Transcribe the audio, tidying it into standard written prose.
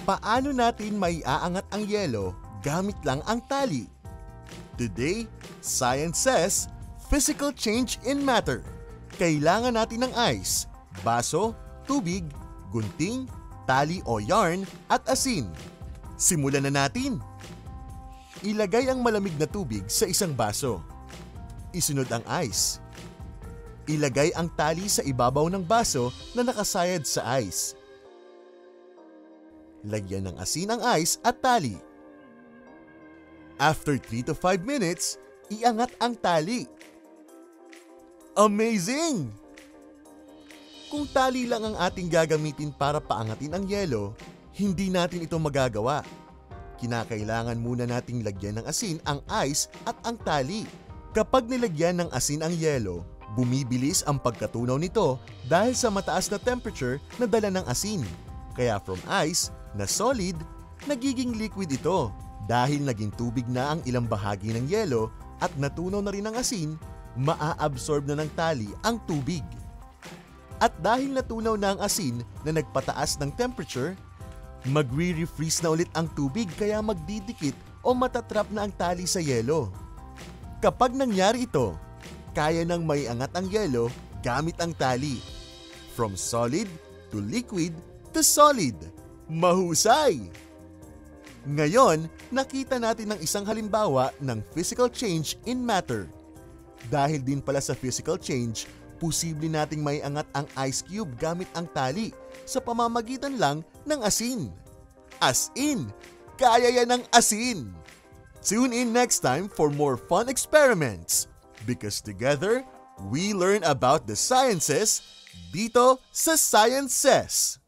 Paano natin maiaangat ang yelo gamit lang ang tali? Today, science says, physical change in matter. Kailangan natin ng ice, baso, tubig, gunting, tali o yarn at asin. Simulan na natin! Ilagay ang malamig na tubig sa isang baso. Isunod ang ice. Ilagay ang tali sa ibabaw ng baso na nakasayad sa ice. Lagyan ng asin ang ice at tali. After 3 to 5 minutes, iangat ang tali. Amazing! Kung tali lang ang ating gagamitin para paangatin ang yelo, hindi natin ito magagawa. Kinakailangan muna nating lagyan ng asin ang ice at ang tali. Kapag nilagyan ng asin ang yelo, bumibilis ang pagkatunaw nito dahil sa mataas na temperature na dala ng asin. Kaya from ice na solid, nagiging liquid ito dahil naging tubig na ang ilang bahagi ng yelo at natunaw na rin ang asin, maa-absorb na ng tali ang tubig. At dahil natunaw na ang asin na nagpataas ng temperature, magre-refreeze na ulit ang tubig kaya magdidikit o matatrap na ang tali sa yelo. Kapag nangyari ito, kaya nang maiangat ang yelo gamit ang tali. From solid to liquid to solid. Mahusay! Ngayon, nakita natin ang isang halimbawa ng physical change in matter. Dahil din pala sa physical change, posible nating maiangat ang ice cube gamit ang tali sa pamamagitan lang ng asin. As in, kaya yan ng asin! Tune in next time for more fun experiments. Because together, we learn about the sciences dito sa Science Says.